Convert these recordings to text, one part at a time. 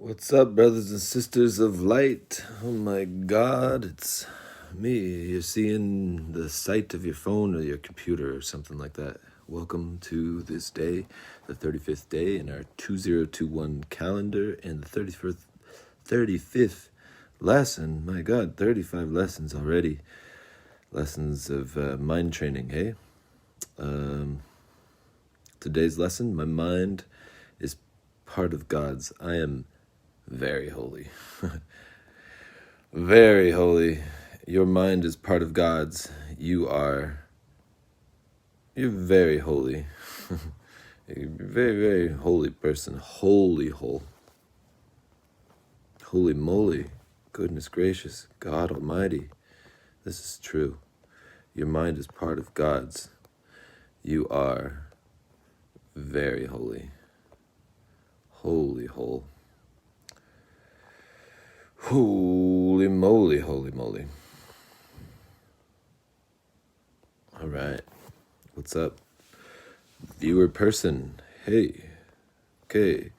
What's up, brothers and sisters of light? Oh my God, it's me. You're seeing the sight of your phone or your computer or something like that. Welcome to this day, the 35th day in our 2021 calendar, and the 35th lesson. My God, 35 lessons already. Lessons of mind training, hey? Today's lesson, my mind is part of God's. I am very holy. Very holy. Your mind is part of God's. You're very holy. You're a very, very holy person. Holy. Holy moly. Goodness gracious. God Almighty. This is true. Your mind is part of God's. You are very holy. Holy. Holy moly. All right. What's up? Viewer person. Hey. Okay.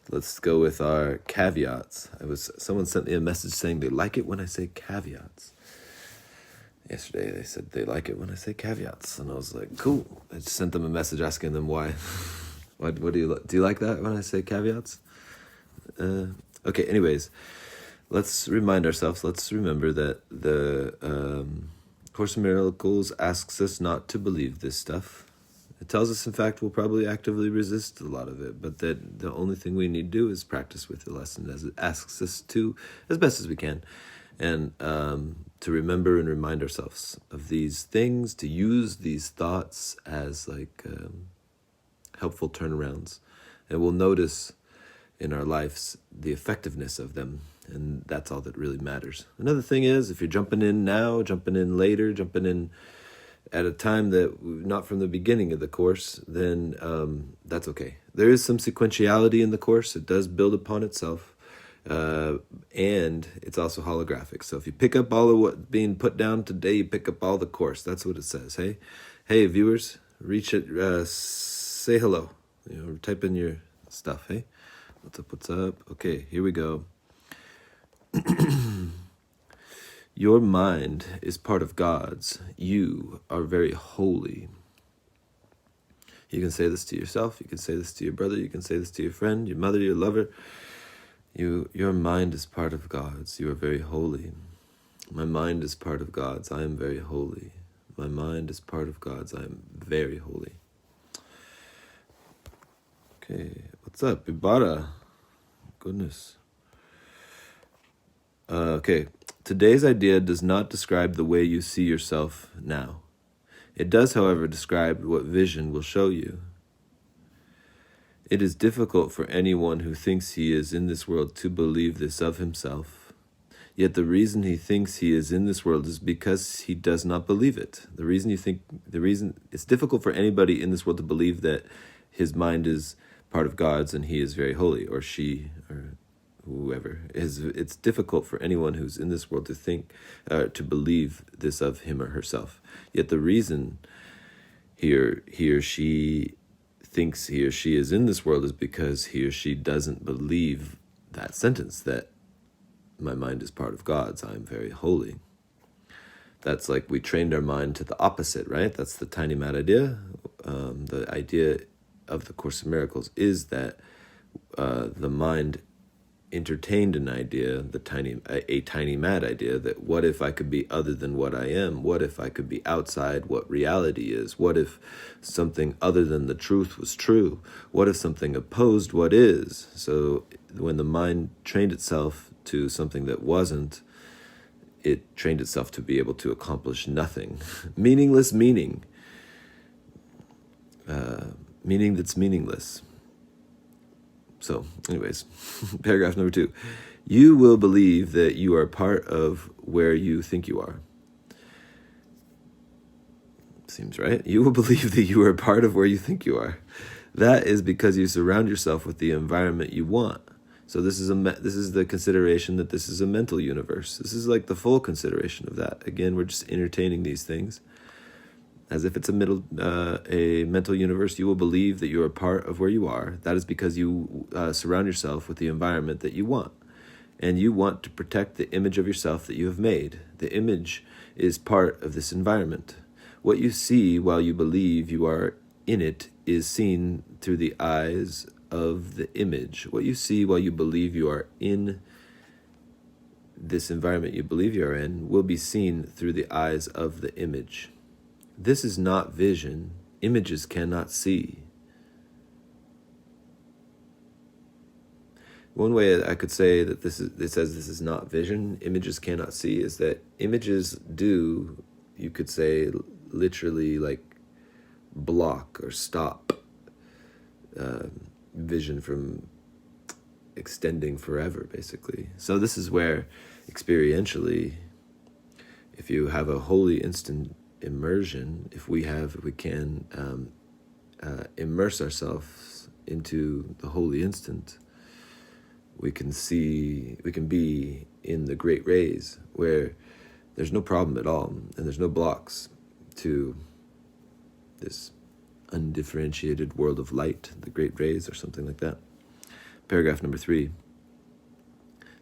Let's go with our caveats. Someone sent me a message saying they like it when I say caveats. Yesterday they said they like it when I say caveats, and I was like, cool. I just sent them a message asking them why. What do you like that when I say caveats? Okay. Anyways. Let's remind ourselves, let's remember that the Course in Miracles asks us not to believe this stuff. It tells us, in fact, we'll probably actively resist a lot of it, but that the only thing we need to do is practice with the lesson as it asks us to, as best as we can, and to remember and remind ourselves of these things, to use these thoughts as like helpful turnarounds. And we'll notice in our lives the effectiveness of them. And that's all that really matters. Another thing is, if you're jumping in now, jumping in later, jumping in at a time that not from the beginning of the course, then that's okay. There is some sequentiality in the course. It does build upon itself. And it's also holographic. So if you pick up all of what's being put down today, you pick up all the course. That's what it says. Hey, viewers, reach it, say hello. Type in your stuff, hey? What's up? Okay, here we go. Your mind is part of God's. You are very holy. You can say this to yourself. You can say this to your brother. You can say this to your friend, your mother, your lover. Your mind is part of God's. You are very holy. My mind is part of God's. I am very holy. My mind is part of God's. I am very holy. Okay, what's up, Ibarra? Goodness. Okay, today's idea does not describe the way you see yourself now. It does, however, describe what vision will show you. It is difficult for anyone who thinks he is in this world to believe this of himself. Yet the reason he thinks he is in this world is because he does not believe it. The reason it's difficult for anybody in this world to believe that his mind is part of God's and he is very holy, or she, or whoever. It's difficult for anyone who's in this world to think, to believe this of him or herself. Yet the reason he or she thinks he or she is in this world is because he or she doesn't believe that sentence, that my mind is part of God's, I am very holy. That's like we trained our mind to the opposite, right? That's the tiny mad idea. The idea of the Course in Miracles is that the mind entertained an idea, a tiny mad idea, that what if I could be other than what I am? What if I could be outside what reality is? What if something other than the truth was true? What if something opposed what is? So when the mind trained itself to something that wasn't, it trained itself to be able to accomplish nothing. Meaningless meaning. Meaning that's meaningless. So, anyways, paragraph number 2. You will believe that you are part of where you think you are. Seems right. You will believe that you are part of where you think you are. That is because you surround yourself with the environment you want. So this is the consideration that this is a mental universe. This is like the full consideration of that. Again, we're just entertaining these things. as if it's a mental universe, you will believe that you are part of where you are. That is because you surround yourself with the environment that you want. And you want to protect the image of yourself that you have made. The image is part of this environment. What you see while you believe you are in it is seen through the eyes of the image. What you see while you believe you are in this environment you believe you are in will be seen through the eyes of the image. This is not vision. Images cannot see. One way I could say that it says this is not vision, images cannot see, is that images do, you could say, literally like block or stop vision from extending forever, basically. So this is where experientially, if you have a holy instant immersion, if we can immerse ourselves into the holy instant, we can be in the great rays where there's no problem at all and there's no blocks to this undifferentiated world of light, the great rays or something like that. Paragraph number 3.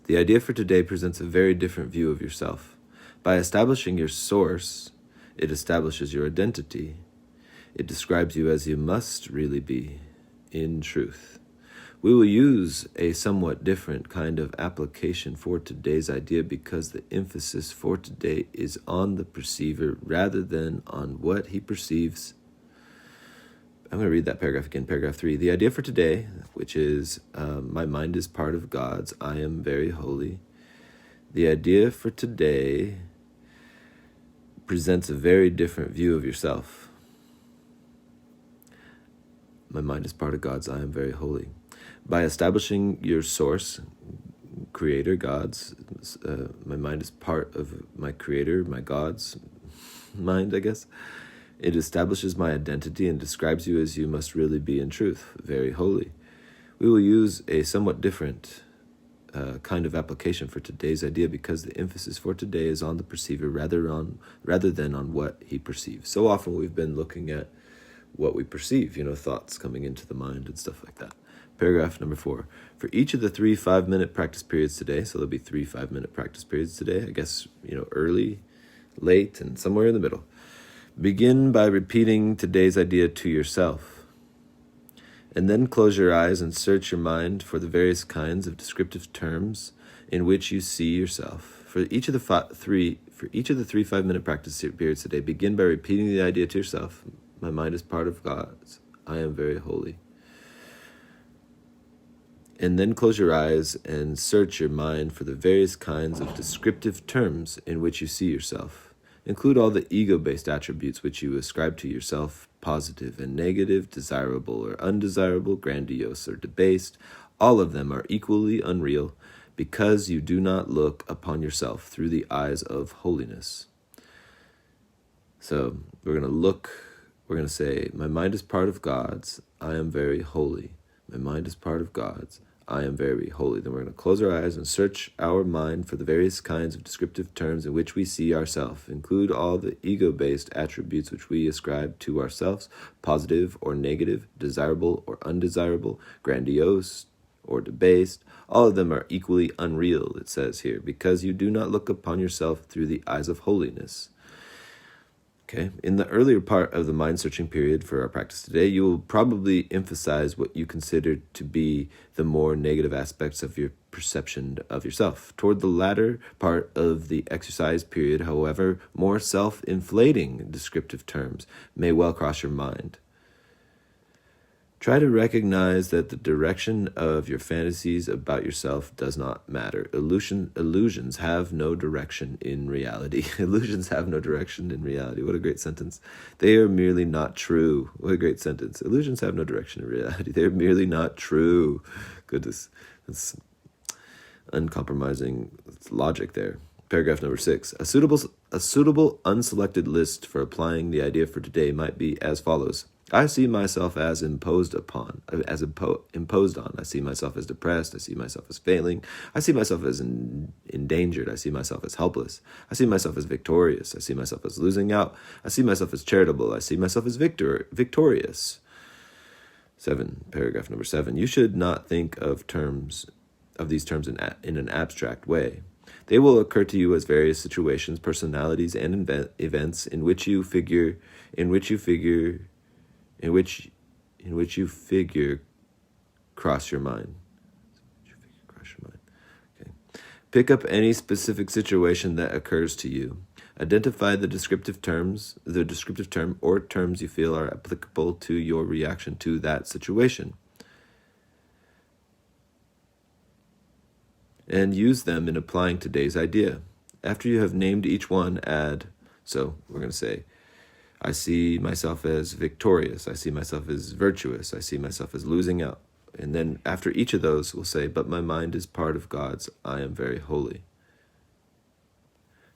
The idea for today presents a very different view of yourself. By establishing your source, it establishes your identity. It describes you as you must really be, in truth. We will use a somewhat different kind of application for today's idea because the emphasis for today is on the perceiver rather than on what he perceives. I'm going to read that paragraph again, paragraph 3. The idea for today, which is, my mind is part of God's, I am very holy. The idea for today presents a very different view of yourself. My mind is part of God's, I am very holy. By establishing your source, Creator, God's, my mind is part of my Creator, my God's mind, I guess. It establishes my identity and describes you as you must really be in truth, very holy. We will use a somewhat different kind of application for today's idea because the emphasis for today is on the perceiver rather than on what he perceives. So often we've been looking at what we perceive, thoughts coming into the mind and stuff like that. Paragraph number 4. For each of the 3 5-minute practice periods today, so there'll be 3 5-minute practice periods today, I guess, early, late, and somewhere in the middle. Begin by repeating today's idea to yourself. And then close your eyes and search your mind for the various kinds of descriptive terms in which you see yourself. For each of the 3 5-minute practice periods today, begin by repeating the idea to yourself. My mind is part of God's. I am very holy. And then close your eyes and search your mind for the various kinds of descriptive terms in which you see yourself. Include all the ego-based attributes which you ascribe to yourself, positive and negative, desirable or undesirable, grandiose or debased. All of them are equally unreal because you do not look upon yourself through the eyes of holiness. So we're going to say, my mind is part of God's, I am very holy. My mind is part of God's, I am very holy. Then we're going to close our eyes and search our mind for the various kinds of descriptive terms in which we see ourselves. Include all the ego-based attributes which we ascribe to ourselves, positive or negative, desirable or undesirable, grandiose or debased. All of them are equally unreal, it says here, because you do not look upon yourself through the eyes of holiness. Okay. In the earlier part of the mind-searching period for our practice today, you will probably emphasize what you consider to be the more negative aspects of your perception of yourself. Toward the latter part of the exercise period, however, more self-inflating descriptive terms may well cross your mind. Try to recognize that the direction of your fantasies about yourself does not matter. Illusions have no direction in reality. Illusions have no direction in reality. What a great sentence. They are merely not true. What a great sentence. Illusions have no direction in reality. They are merely not true. Goodness. That's uncompromising logic there. Paragraph number 6. A suitable unselected list for applying the idea for today might be as follows. I see myself as imposed upon, imposed on. I see myself as depressed. I see myself as failing. I see myself as endangered. I see myself as helpless. I see myself as victorious. I see myself as losing out. I see myself as charitable. I see myself as victorious. 7, paragraph number 7. You should not think of these terms in an abstract way. They will occur to you as various situations, personalities, and events in which you figure cross your mind. Okay. Pick up any specific situation that occurs to you. Identify the descriptive term or terms you feel are applicable to your reaction to that situation, and use them in applying today's idea. After you have named each one, add, so we're going to say, I see myself as victorious. I see myself as virtuous. I see myself as losing out. And then after each of those, we'll say, but my mind is part of God's. I am very holy.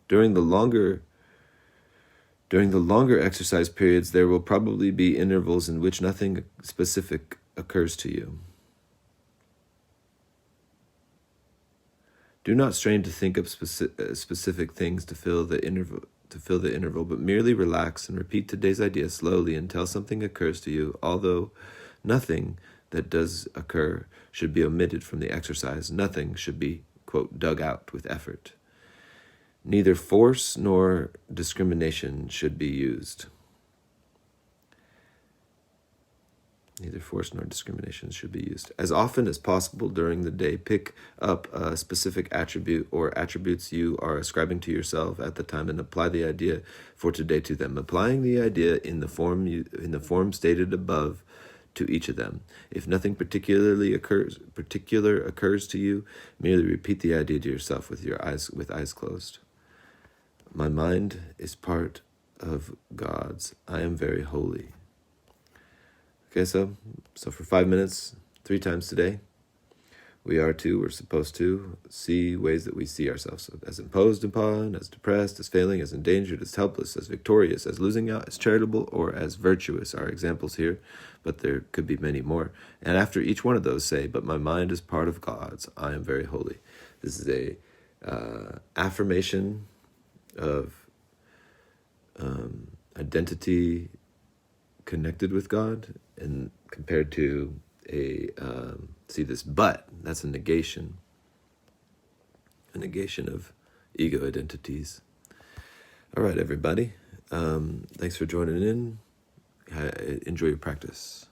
During the longer exercise periods, there will probably be intervals in which nothing specific occurs to you. Do not strain to think of specific things to fill the interval, but merely relax and repeat today's idea slowly until something occurs to you, although nothing that does occur should be omitted from the exercise. Nothing should be, quote, dug out with effort. Neither force nor discrimination should be used. Neither force nor discrimination should be used. As often as possible during the day, pick up a specific attribute or attributes you are ascribing to yourself at the time and apply the idea for today to them. Applying the idea in the form stated above to each of them. If nothing particular occurs to you, merely repeat the idea to yourself with eyes closed. My mind is part of God's. I am very holy. Okay, so for 5 minutes, 3 times today, we're supposed to see ways that we see ourselves. So as imposed upon, as depressed, as failing, as endangered, as helpless, as victorious, as losing out, as charitable, or as virtuous are examples here, but there could be many more. And after each one of those, say, but my mind is part of God's. I am very holy. This is a affirmation of identity connected with God, and compared to see this but, that's a negation of ego identities. All right, everybody. Thanks for joining in. Enjoy your practice.